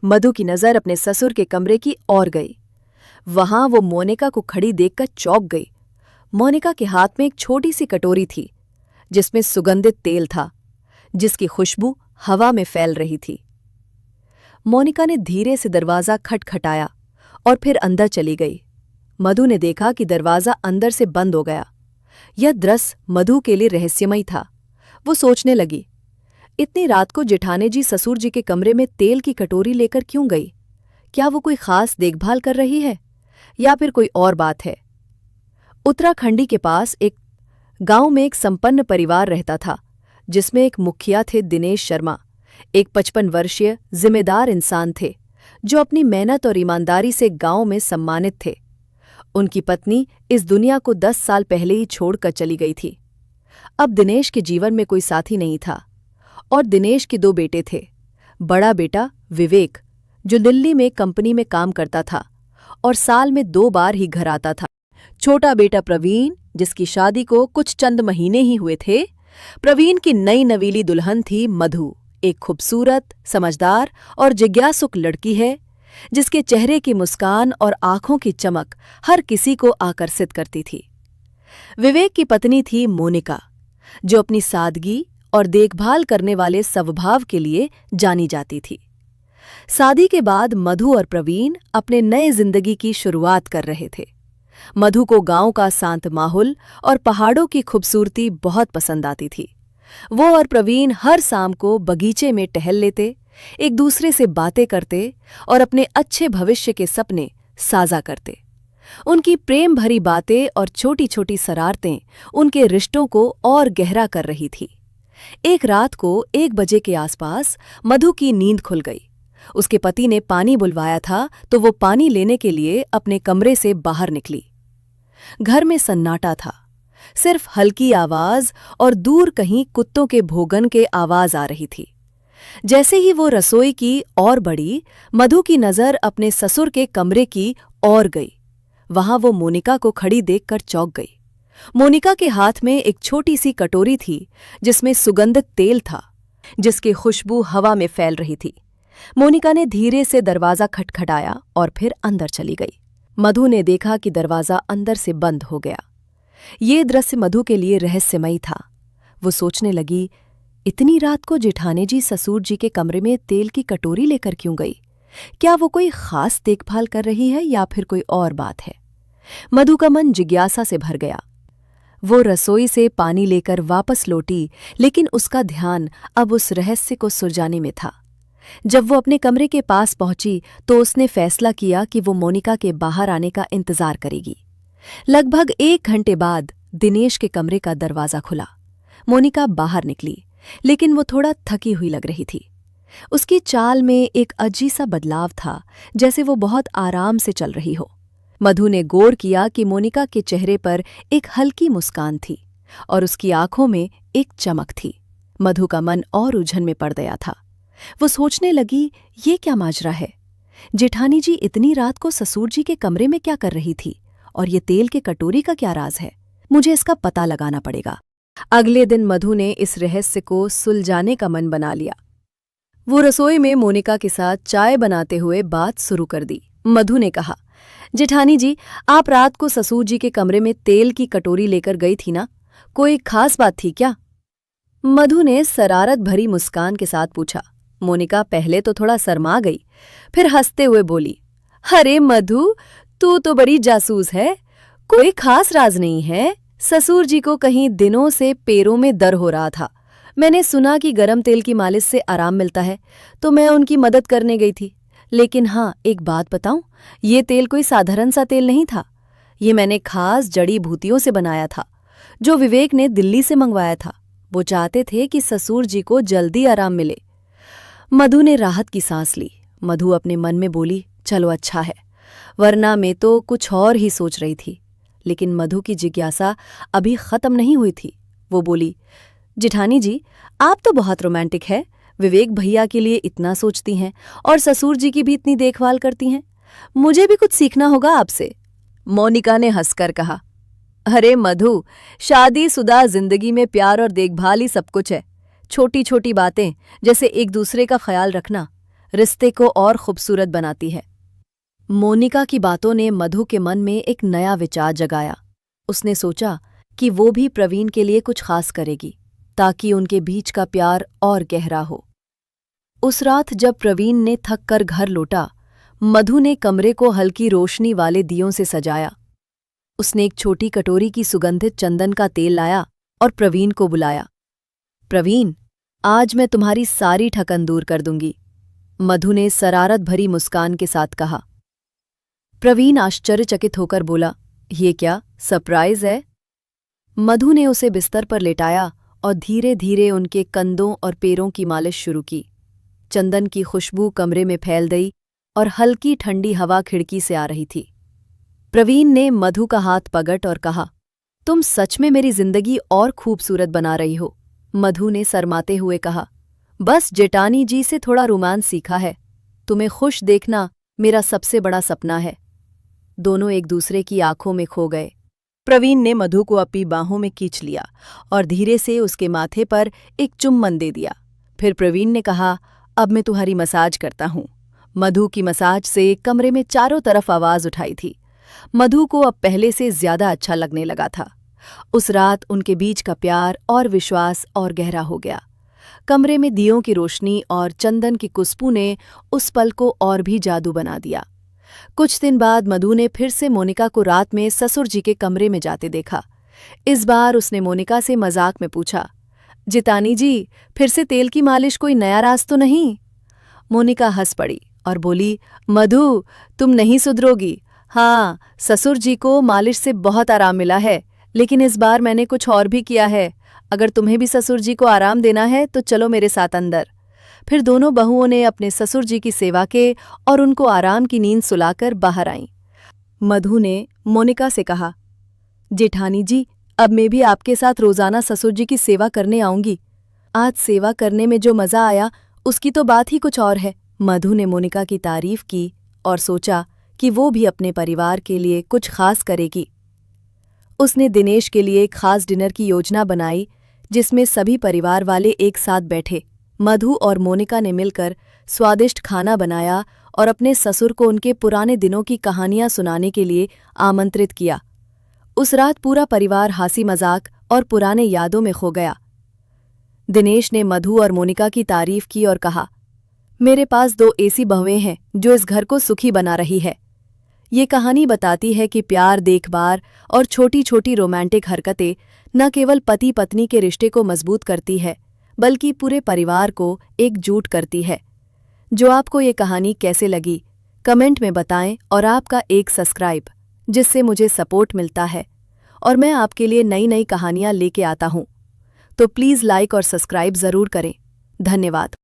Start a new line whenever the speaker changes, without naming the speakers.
मधु की नजर अपने ससुर के कमरे की ओर गई। वहां वो मोनिका को खड़ी देखकर चौंक गई। मोनिका के हाथ में एक छोटी सी कटोरी थी जिसमें सुगंधित तेल था, जिसकी खुशबू हवा में फैल रही थी। मोनिका ने धीरे से दरवाजा खटखटाया और फिर अंदर चली गई। मधु ने देखा कि दरवाजा अंदर से बंद हो गया। यह दृश्य मधु के लिए रहस्यमय था। वो सोचने लगी, इतनी रात को जेठानी जी ससुर जी के कमरे में तेल की कटोरी लेकर क्यों गई? क्या वो कोई खास देखभाल कर रही है या फिर कोई और बात है? उत्तराखंडी के पास एक गांव में एक संपन्न परिवार रहता था, जिसमें एक मुखिया थे दिनेश शर्मा। एक 55 वर्षीय जिम्मेदार इंसान थे जो अपनी मेहनत और ईमानदारी से गांव में सम्मानित थे। उनकी पत्नी इस दुनिया को 10 साल पहले ही छोड़कर चली गई थी। अब दिनेश के जीवन में कोई साथी नहीं था और दिनेश के 2 बेटे थे। बड़ा बेटा विवेक, जो दिल्ली में कंपनी में काम करता था और साल में 2 बार ही घर आता था। छोटा बेटा प्रवीण, जिसकी शादी को कुछ चंद महीने ही हुए थे। प्रवीण की नई नवीली दुल्हन थी मधु, एक खूबसूरत, समझदार और जिज्ञासुक लड़की है जिसके चेहरे की मुस्कान और आंखों की चमक हर किसी को आकर्षित करती थी। विवेक की पत्नी थी मोनिका, जो अपनी सादगी और देखभाल करने वाले स्वभाव के लिए जानी जाती थी। शादी के बाद मधु और प्रवीण अपने नए जिंदगी की शुरुआत कर रहे थे। मधु को गांव का शांत माहौल और पहाड़ों की खूबसूरती बहुत पसंद आती थी। वो और प्रवीण हर शाम को बगीचे में टहल लेते, एक दूसरे से बातें करते और अपने अच्छे भविष्य के सपने साझा करते। उनकी प्रेम भरी बातें और छोटी छोटी शरारतें उनके रिश्तों को और गहरा कर रही थी। एक रात को 1 बजे के आसपास मधु की नींद खुल गई। उसके पति ने पानी बुलवाया था तो वो पानी लेने के लिए अपने कमरे से बाहर निकली। घर में सन्नाटा था, सिर्फ हल्की आवाज और दूर कहीं कुत्तों के भौंकन के आवाज आ रही थी। जैसे ही वो रसोई की ओर बढ़ी, मधु की नजर अपने ससुर के कमरे की ओर गई। वहां वो मोनिका को खड़ी देखकर चौंक गई। मोनिका के हाथ में एक छोटी सी कटोरी थी जिसमें सुगंधित तेल था, जिसकी खुशबू हवा में फैल रही थी। मोनिका ने धीरे से दरवाजा खटखटाया और फिर अंदर चली गई। मधु ने देखा कि दरवाजा अंदर से बंद हो गया। ये दृश्य मधु के लिए रहस्यमयी था। वो सोचने लगी, इतनी रात को जेठानी जी ससुर जी के कमरे में तेल की कटोरी लेकर क्यों गई? क्या वो कोई खास देखभाल कर रही है या फिर कोई और बात है? मधु का मन जिज्ञासा से भर गया। वो रसोई से पानी लेकर वापस लौटी, लेकिन उसका ध्यान अब उस रहस्य को सुलझाने में था। जब वो अपने कमरे के पास पहुंची तो उसने फैसला किया कि वो मोनिका के बाहर आने का इंतजार करेगी। लगभग 1 घंटे बाद दिनेश के कमरे का दरवाजा खुला। मोनिका बाहर निकली, लेकिन वो थोड़ा थकी हुई लग रही थी। उसकी चाल में एक अजीब सा बदलाव था, जैसे वो बहुत आराम से चल रही हो। मधु ने गौर किया कि मोनिका के चेहरे पर एक हल्की मुस्कान थी और उसकी आंखों में एक चमक थी। मधु का मन और उलझन में पड़ गया था। वो सोचने लगी, ये क्या माजरा है? जेठानी जी इतनी रात को ससुर जी के कमरे में क्या कर रही थी और ये तेल के कटोरी का क्या राज है? मुझे इसका पता लगाना पड़ेगा। अगले दिन मधु ने इस रहस्य को सुलझाने का मन बना लिया। वो रसोई में मोनिका के साथ चाय बनाते हुए बात शुरू कर दी। मधु ने कहा, जेठानी जी, आप रात को ससुर जी के कमरे में तेल की कटोरी लेकर गई थी ना? कोई खास बात थी क्या? मधु ने शरारत भरी मुस्कान के साथ पूछा। मोनिका पहले तो थोड़ा शर्मा गई, फिर हंसते हुए बोली, अरे मधु, तू तो बड़ी जासूस है। कोई खास राज नहीं है। ससुर जी को कहीं दिनों से पैरों में दर्द हो रहा था। मैंने सुना कि गरम तेल की मालिश से आराम मिलता है, तो मैं उनकी मदद करने गई थी। लेकिन हाँ, एक बात बताऊं, ये तेल कोई साधारण सा तेल नहीं था। ये मैंने खास जड़ी बूटियों से बनाया था, जो विवेक ने दिल्ली से मंगवाया था। वो चाहते थे कि ससुर जी को जल्दी आराम मिले। मधु ने राहत की सांस ली। मधु अपने मन में बोली, चलो अच्छा है, वरना मैं तो कुछ और ही सोच रही थी। लेकिन मधु की जिज्ञासा अभी खत्म नहीं हुई थी। वो बोली, जेठानी जी, आप तो बहुत रोमांटिक है। विवेक भैया के लिए इतना सोचती हैं और ससुर जी की भी इतनी देखभाल करती हैं। मुझे भी कुछ सीखना होगा आपसे। मोनिका ने हंसकर कहा, अरे मधु, शादीशुदा जिंदगी में प्यार और देखभाल ही सब कुछ है। छोटी छोटी बातें जैसे एक दूसरे का ख्याल रखना, रिश्ते को और खूबसूरत बनाती है। मोनिका की बातों ने मधु के मन में एक नया विचार जगाया। उसने सोचा कि वो भी प्रवीण के लिए कुछ खास करेगी, ताकि उनके बीच का प्यार और गहरा हो। उस रात जब प्रवीण ने थक कर घर लौटा, मधु ने कमरे को हल्की रोशनी वाले दियों से सजाया। उसने एक छोटी कटोरी की सुगंधित चंदन का तेल लाया और प्रवीण को बुलाया। प्रवीण, आज मैं तुम्हारी सारी थकन दूर कर दूंगी, मधु ने शरारत भरी मुस्कान के साथ कहा। प्रवीण आश्चर्यचकित होकर बोला, ये क्या सरप्राइज है? मधु ने उसे बिस्तर पर लेटाया और धीरे धीरे उनके कंधों और पैरों की मालिश शुरू की। चंदन की खुशबू कमरे में फैल गई और हल्की ठंडी हवा खिड़की से आ रही थी। प्रवीण ने मधु का हाथ पकड़ और कहा, तुम सच में मेरी जिंदगी और खूबसूरत बना रही हो। मधु ने शर्माते हुए कहा, बस जेठानी जी से थोड़ा रोमांस सीखा है। तुम्हें खुश देखना मेरा सबसे बड़ा सपना है। दोनों एक दूसरे की आंखों में खो गए। प्रवीण ने मधु को अपनी बाहों में खींच लिया और धीरे से उसके माथे पर एक चुम्बन दे दिया। फिर प्रवीण ने कहा, अब मैं तुम्हारी मसाज करता हूं। मधु की मसाज से कमरे में चारों तरफ आवाज उठाई थी। मधु को अब पहले से ज्यादा अच्छा लगने लगा था। उस रात उनके बीच का प्यार और विश्वास और गहरा हो गया। कमरे में दियों की रोशनी और चंदन की खुशबू ने उस पल को और भी जादू बना दिया। कुछ दिन बाद मधु ने फिर से मोनिका को रात में ससुर जी के कमरे में जाते देखा। इस बार उसने मोनिका से मजाक में पूछा, जितानी जी, फिर से तेल की मालिश कोई नया राज तो नहीं? मोनिका हंस पड़ी और बोली, मधु, तुम नहीं सुधरोगी। हाँ, ससुर जी को मालिश से बहुत आराम मिला है, लेकिन इस बार मैंने कुछ और भी किया है। अगर तुम्हें भी ससुर जी को आराम देना है तो चलो मेरे साथ अंदर। फिर दोनों बहुओं ने अपने ससुर जी की सेवा के और उनको आराम की नींद सुलाकर बाहर आईं। मधु ने मोनिका से कहा, जेठानी जी, अब मैं भी आपके साथ रोजाना ससुर जी की सेवा करने आऊंगी। आज सेवा करने में जो मजा आया उसकी तो बात ही कुछ और है। मधु ने मोनिका की तारीफ की और सोचा कि वो भी अपने परिवार के लिए कुछ खास करेगी। उसने दिनेश के लिए एक खास डिनर की योजना बनाई, जिसमें सभी परिवार वाले एक साथ बैठे। मधु और मोनिका ने मिलकर स्वादिष्ट खाना बनाया और अपने ससुर को उनके पुराने दिनों की कहानियां सुनाने के लिए आमंत्रित किया। उस रात पूरा परिवार हंसी मजाक और पुराने यादों में खो गया। दिनेश ने मधु और मोनिका की तारीफ की और कहा, मेरे पास 2 ऐसी बहुएं हैं जो इस घर को सुखी बना रही है। ये कहानी बताती है कि प्यार, देखभाल और छोटी छोटी रोमांटिक हरकतें न केवल पति पत्नी के रिश्ते को मजबूत करती है, बल्कि पूरे परिवार को एकजुट करती है। जो आपको ये कहानी कैसे लगी, कमेंट में बताएं और आपका एक सब्सक्राइब, जिससे मुझे सपोर्ट मिलता है और मैं आपके लिए नई नई कहानियां लेके आता हूं। तो प्लीज़ लाइक और सब्सक्राइब ज़रूर करें। धन्यवाद।